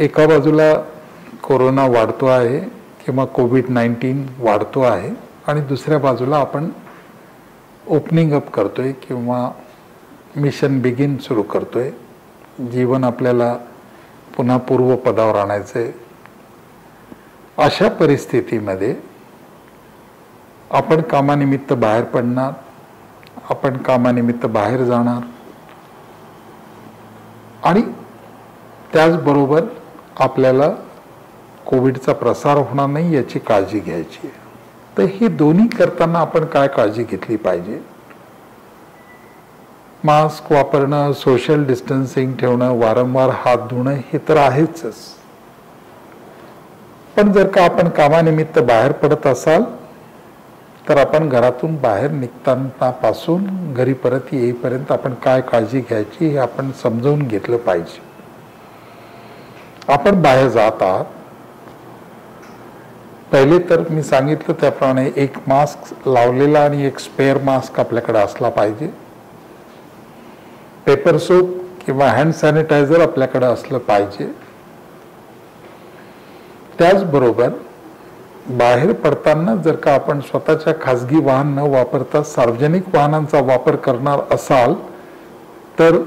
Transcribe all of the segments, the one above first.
एका बाजूला कोरोना वाढतो आहे किंवा कोविड-19 वाढतो आहे आणि दुसऱ्या बाजूला आपण ओपनिंग अप करतोय किंवा मिशन बिगिन सुरू करतोय. जीवन आपल्याला पुन्हा पूर्वपदावर आणायचंय. अशा परिस्थितीमध्ये आपण कामानिमित्त बाहेर पडणार, आपण कामानिमित्त बाहेर जाणार आणि त्याचबरोबर आपल्याला कोविडचा प्रसार होणार नाही याची काळजी घ्यायची आहे. तर हे दोन्ही करताना आपण काय काळजी घेतली पाहिजे? मास्क वापरणं, सोशल डिस्टन्सिंग ठेवणं, वारंवार हात धुणं हे तर आहेच. पण जर का आपण कामानिमित्त बाहेर पडत असाल तर आपण घरातून बाहेर निघतानापासून घरी परत येईपर्यंत आपण काय काळजी घ्यायची हे आपण समजावून घेतलं पाहिजे. आपण बाहेर जात आहात, पहिले तर मी सांगितलं त्याप्रमाणे एक मास्क लावलेला आणि एक स्पेअर मास्क आपल्याकडे असला पाहिजे. पेपर सोप किंवा हँड सॅनिटायझर आपल्याकडे असलं पाहिजे. त्याचबरोबर बाहेर पडताना जर का आपण स्वतःच्या खाजगी वाहन न वापरता सार्वजनिक वाहनांचा वापर करणार असाल तर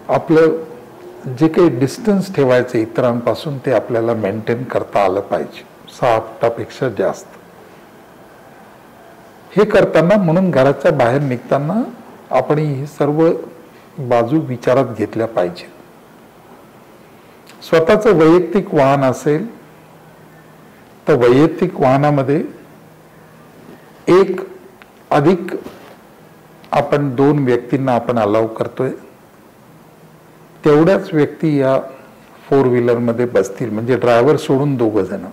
आपलं जे काही डिस्टन्स ठेवायचे इतरांपासून ते आपल्याला मेंटेन करता आलं पाहिजे, 6 फुटापेक्षा जास्त. हे करताना म्हणून घराच्या बाहेर निघताना आपण ही सर्व बाजू विचारात घेतल्या पाहिजे. स्वतःचं वैयक्तिक वाहन असेल तर वैयक्तिक वाहनामध्ये एक अधिक आपण 2 व्यक्तींना आपण अलाउ करतोय. तेवढ्याच व्यक्ती या 4 व्हीलरमध्ये बसतील, म्हणजे ड्रायव्हर सोडून 2 जण.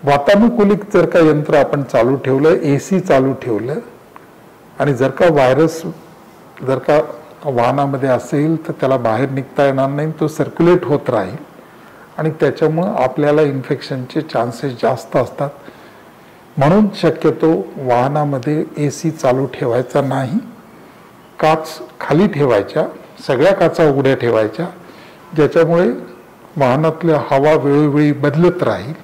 वातानुकूलित जर का यंत्र आपण चालू ठेवलं, एसी चालू ठेवलं आणि जर का व्हायरस जर का वाहनामध्ये असेल तर त्याला बाहेर निघता येणार नाही, तो सर्क्युलेट होत राहील आणि त्याच्यामुळं आपल्याला इन्फेक्शनचे चान्सेस जास्त असतात. म्हणून शक्यतो वाहनामध्ये एसी चालू ठेवायचा नाही. काच खाली ठेवायच्या, सगळ्या काचा उघड्या ठेवायच्या, ज्याच्यामुळे वाहनातल्या हवा वेळोवेळी बदलत राहील.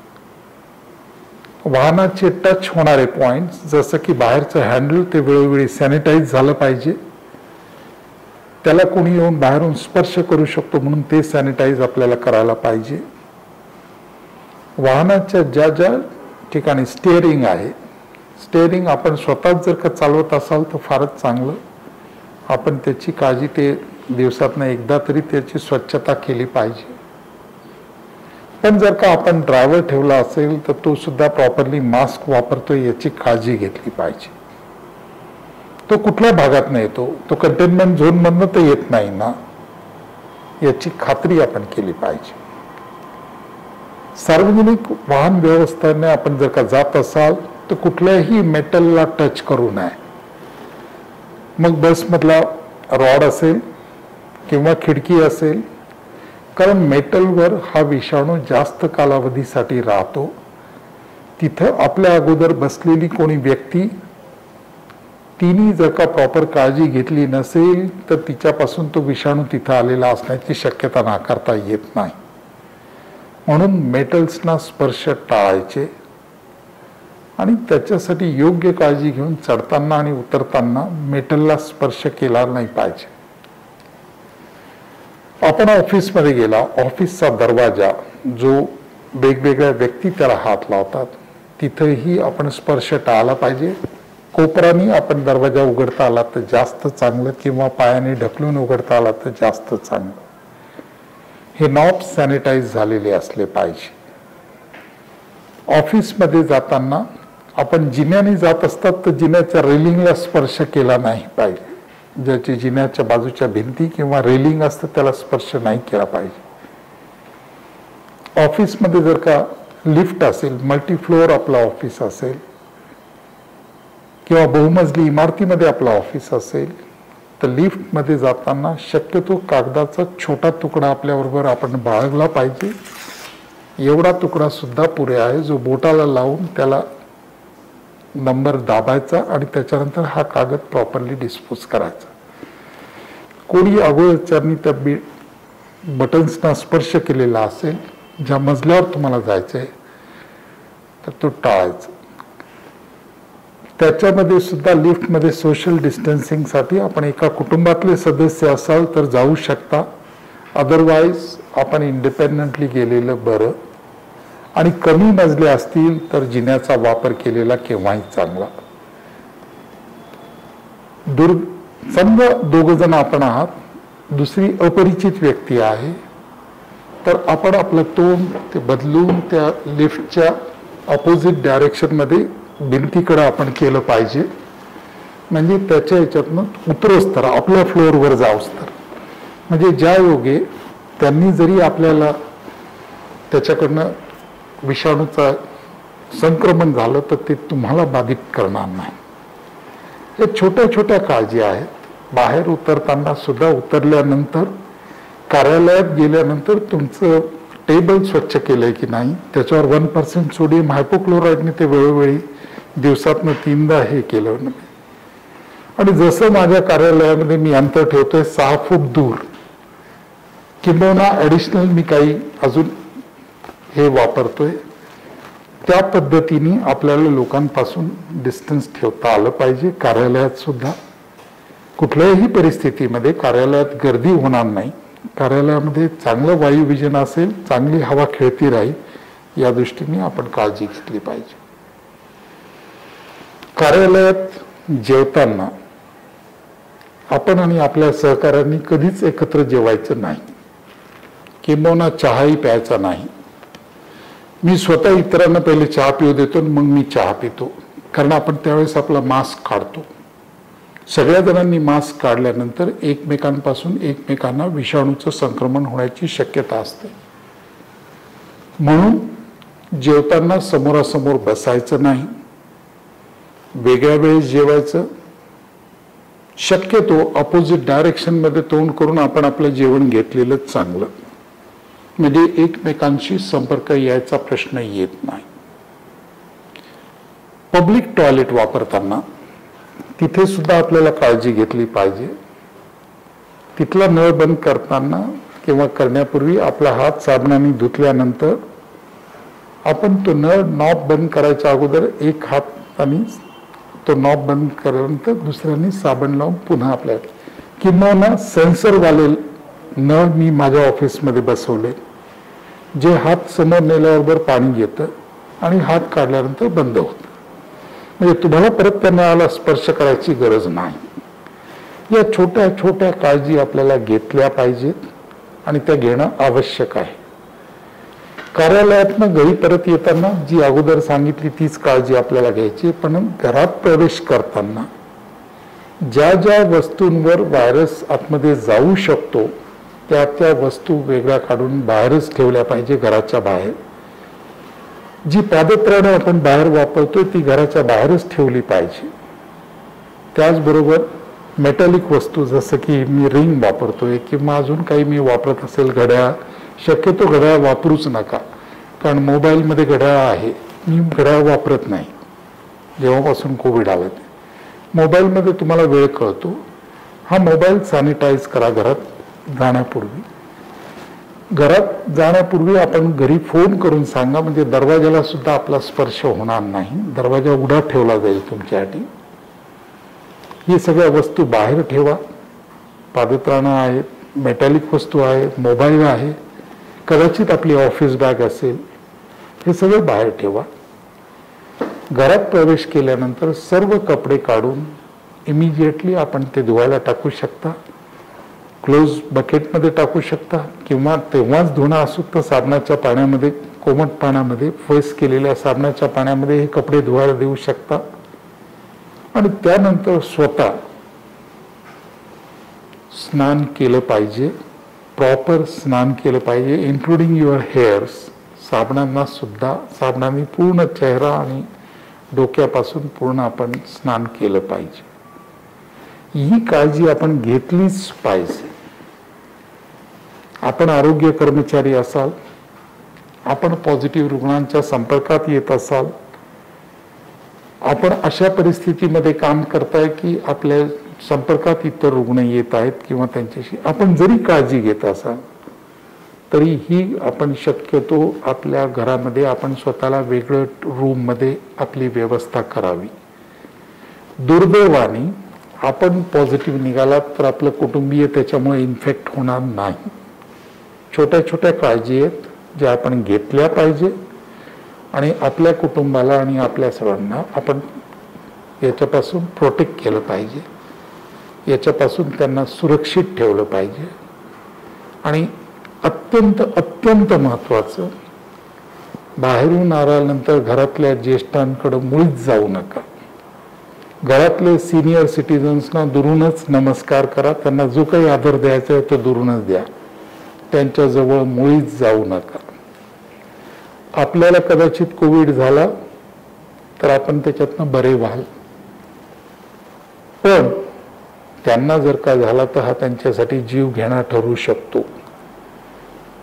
वाहनाचे टच होणारे पॉइंट्स जसं की बाहेरचं हँडल ते वेळोवेळी सॅनिटाईज झालं पाहिजे. त्याला कोणी येऊन बाहेरून स्पर्श करू शकतो म्हणून ते सॅनिटाईज आपल्याला करायला पाहिजे. वाहनाच्या ज्या ज्या ठिकाणी स्टिअरिंग आहे, स्टिअरिंग आपण स्वतःच जर का चालवत असाल तर फारच चांगलं. आपण त्याची काळजी ते दिवसातनं एकदा तरी त्याची स्वच्छता केली पाहिजे. पण जर का आपण ड्रायव्हर ठेवला असेल तर तो सुद्धा प्रॉपरली मास्क वापरतोय याची काळजी घेतली पाहिजे. तो कुठल्या भागात नाही येतो, तो कंटेनमेंट झोन मधनं तर येत नाही ना, याची खात्री आपण केली पाहिजे. सार्वजनिक वाहन व्यवस्थेने आपण जर का जात असाल तर कुठल्याही मेटलला टच करू नये. मग बसमधला रॉड असेल किंवा खिडकी असेल, कारण मेटलवर हा विषाणू जास्त कालावधीसाठी राहतो. तिथं आपल्या अगोदर बसलेली कोणी व्यक्ती तिने जर का प्रॉपर काळजी घेतली नसेल तर तिच्यापासून तो विषाणू तिथं आलेला असण्याची शक्यता नाकारता येत नाही. म्हणून मेटल्सना स्पर्श टाळायचे आणि त्याच्यासाठी योग्य काळजी घेऊन चढताना आणि उतरताना मेटलला स्पर्श केला नाही पाहिजे. आपण ऑफिसमध्ये गेला, ऑफिसचा दरवाजा जो वेगवेगळ्या व्यक्ती त्याला हात लावतात तिथेही आपण स्पर्श टाळला पाहिजे. कोपराने आपण दरवाजा उघडता आला तर जास्त चांगलं किंवा पायाने ढकलून उघडता आला तर जास्त चांगलं. हे नॉब सॅनिटाईज झालेले असले पाहिजे. ऑफिसमध्ये जाताना आपण जिन्याने जात असतात तर जिन्याच्या रेलिंगला स्पर्श केला नाही पाहिजे. ज्याची जिन्याच्या बाजूच्या भिंती किंवा रेलिंग असतं त्याला स्पर्श नाही केला पाहिजे. ऑफिसमध्ये जर का लिफ्ट असेल, मल्टी फ्लोअर आपलं ऑफिस असेल किंवा बहुमजली इमारतीमध्ये आपलं ऑफिस असेल तर लिफ्टमध्ये जाताना शक्यतो कागदाचा छोटा तुकडा आपल्याबरोबर आपण बाळगला पाहिजे. एवढा तुकडा सुद्धा पुरे आहे जो बोटाला लावून त्याला नंबर दाबायचा आणि त्याच्यानंतर हा कागद प्रॉपरली डिस्पोज करायचा. कोणी अगोदरच्यांनी त्या बटन्सना स्पर्श केलेला असेल, ज्या मजल्यावर तुम्हाला जायचंय तर तो टाळायचा. त्याच्यामध्ये सुद्धा लिफ्टमध्ये सोशल डिस्टन्सिंगसाठी आपण एका कुटुंबातले सदस्य असाल तर जाऊ शकता, अदरवाईज आपण इंडिपेंडंटली गेलेलं बरं. आणि कमी मजले असतील तर जिन्याचा वापर केलेला केव्हाही चांगला. समजा दोघ जण आपण आहात, दुसरी अपरिचित व्यक्ती आहे, तर आपण आपलं तोंड ते बदलून त्या लिफ्टच्या अपोजिट डायरेक्शन मध्ये भिंतीकडे आपण केलं पाहिजे, म्हणजे त्याच्या ह्याच्यातनं उतरोस तर आपल्या फ्लोअरवर जाऊस तर, म्हणजे ज्या योगे त्यांनी जरी आपल्याला त्याच्याकडनं विषाणूचा संक्रमण झालं तर ते तुम्हाला बाधित करणार नाही. हे छोट्या छोट्या काळजी आहेत. बाहेर उतरताना सुद्धा, उतरल्यानंतर कार्यालयात गेल्यानंतर तुमचं टेबल स्वच्छ केलंय की नाही, त्याच्यावर 1% सोडियम हायपोक्लोराईडने ते वेळोवेळी दिवसातनं 3दा हे केलं. आणि जसं माझ्या कार्यालयामध्ये मी अंतर ठेवतोय 6 फूट दूर, किंबहुना ऍडिशनल मी काही अजून हे वापरतोय, त्या पद्धतीने आपल्याला लोकांपासून डिस्टन्स ठेवता आलं पाहिजे. कार्यालयात सुद्धा कुठल्याही परिस्थितीमध्ये कार्यालयात गर्दी होणार नाही, कार्यालयामध्ये चांगलं वायुविजन असेल, चांगली हवा खेळती राहील, या दृष्टीने आपण काळजी घेतली पाहिजे. कार्यालयात जेवताना आपण आणि आपल्या सहकाऱ्यांनी कधीच एकत्र जेवायचं नाही, किंबहुना चहाही प्यायचा नाही. मी स्वतः इतरांना पहिले चहा पिऊ देतो, मग मी चहा पितो, कारण आपण त्यावेळेस आपला मास्क काढतो. सगळ्या जणांनी मास्क काढल्यानंतर एकमेकांपासून एकमेकांना विषाणूचं संक्रमण होण्याची शक्यता असते. म्हणून जेवताना समोरासमोर बसायचं नाही, वेगळ्या वेळेस जेवायचं, शक्यतो अपोजिट डायरेक्शन मध्ये तोंड करून आपण आपलं जेवण घेतलेलं चांगलं, म्हणजे एकमेकांशी संपर्क यायचा प्रश्न येत नाही. पब्लिक टॉयलेट वापरताना तिथे सुद्धा आपल्याला काळजी घेतली पाहिजे. तिथला नळ बंद करताना किंवा करण्यापूर्वी आपला हात साबणाने धुतल्यानंतर आपण तो नळ नॉब बंद करायच्या अगोदर एक हाताने तो नॉब बंद केल्यानंतर दुसऱ्याने साबण लावून पुन्हा आपल्या, किंवा सेन्सरवाले नळ मी माझ्या ऑफिसमध्ये बसवले, जे हात समोर नेल्याबरोबर पाणी येतं आणि हात काढल्यानंतर बंद होतं, म्हणजे तुम्हाला परत त्या नळाला स्पर्श करायची गरज नाही. या छोट्या छोट्या काळजी आपल्याला घेतल्या पाहिजेत आणि त्या घेणं आवश्यक आहे. कार्यालयातनं घरी परत येताना जी अगोदर सांगितली तीच काळजी आपल्याला घ्यायची, पण घरात प्रवेश करताना ज्या ज्या वस्तूंवर व्हायरस आतमध्ये जाऊ शकतो त्या त्या वस्तू वेगळ्या काढून बाहेरच ठेवल्या पाहिजे, घराच्या बाहेर. जी पादत्राणं आपण बाहेर वापरतोय ती घराच्या बाहेरच ठेवली पाहिजे. त्याचबरोबर मेटॅलिक वस्तू जसं की मी रिंग वापरतोय किंवा अजून काही मी वापरत असेल, घड्याळ, शक्यतो घड्याळ वापरूच नका, कारण मोबाईलमध्ये घड्याळ आहे. मी घड्याळ वापरत नाही जेव्हापासून कोविड आलं. मोबाईलमध्ये तुम्हाला वेळ कळतो. हा मोबाईल सॅनिटाईज करा घरात जाण्यापूर्वी. घरात जाण्यापूर्वी आपण घरी फोन करून सांगा, म्हणजे दरवाजाला सुद्धा आपला स्पर्श होणार नाही, दरवाजा उघडा ठेवला जाईल तुमच्यासाठी. ही सगळ्या वस्तू बाहेर ठेवा. पादत्राणं आहेत, मेटॅलिक वस्तू आहेत, मोबाईल आहे, कदाचित आपली ऑफिस बॅग असेल, हे सगळं बाहेर ठेवा. घरात प्रवेश केल्यानंतर सर्व कपडे काढून इमिजिएटली आपण ते धुवायला टाकू शकता, क्लोज बकेटमध्ये टाकू शकता, किंवा तेव्हाच धुणं असू तर साबणाच्या पाण्यामध्ये, कोमट पाण्यामध्ये, फेस केलेल्या साबणाच्या पाण्यामध्ये हे कपडे धुवायला देऊ शकता. आणि त्यानंतर स्वतः स्नान केलं पाहिजे, प्रॉपर स्नान केलं पाहिजे, इन्क्लुडिंग युअर हेअर्स. साबणांना सुद्धा, साबणाने पूर्ण चेहरा आणि डोक्यापासून पूर्ण आपण स्नान केलं पाहिजे. ही काळजी आपण घेतलीच पाहिजे. आपण आरोग्य कर्मचारी असाल, आपण पॉझिटिव्ह रुग्णांच्या संपर्कात येत असाल, आपण अशा परिस्थितीमध्ये काम करताय की आपल्या संपर्कात इतर रुग्ण येत आहेत किंवा त्यांच्याशी आपण जरी काळजी घेत असाल तरीही आपण शक्यतो आपल्या घरामध्ये आपण स्वतःला वेगळं रूममध्ये आपली व्यवस्था करावी. दुर्दैवाने आपण पॉझिटिव्ह निघालात तर आपलं कुटुंबीय त्याच्यामुळे इन्फेक्ट होणार नाही. छोट्या छोट्या काळजी आहेत ज्या आपण घेतल्या पाहिजे आणि आपल्या कुटुंबाला आणि आपल्या सर्वांना आपण याच्यापासून प्रोटेक्ट केलं पाहिजे, याच्यापासून त्यांना सुरक्षित ठेवलं पाहिजे. आणि अत्यंत अत्यंत महत्त्वाचं, बाहेरून आल्यानंतर घरातल्या ज्येष्ठांकडे मुळीच जाऊ नका. घरातले सिनियर सिटीजन्सना दुरूनच नमस्कार करा, त्यांना जो काही आदर द्यायचा आहे तो दुरूनच द्या, त्यांच्याजवळ मुळीच जाऊ नका. आपल्याला कदाचित कोविड झाला तर आपण त्याच्यातनं बरे व्हाल, पण त्यांना जर का झाला तर हा त्यांच्यासाठी जीव घेणा ठरू शकतो.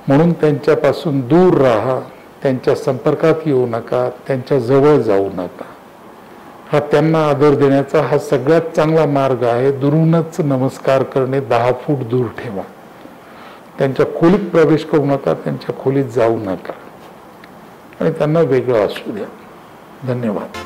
म्हणून त्यांच्यापासून दूर राहा, त्यांच्या संपर्कात येऊ नका, त्यांच्या जवळ जाऊ नका. हा त्यांना आदर देण्याचा हा सगळ्यात चांगला मार्ग आहे. दुरूनच नमस्कार करणे, 10 फूट दूर ठेवा. त्यांच्या खोलीत प्रवेश करू नका, त्यांच्या खोलीत जाऊ नका आणि त्यांना वेगळं असू द्या. धन्यवाद.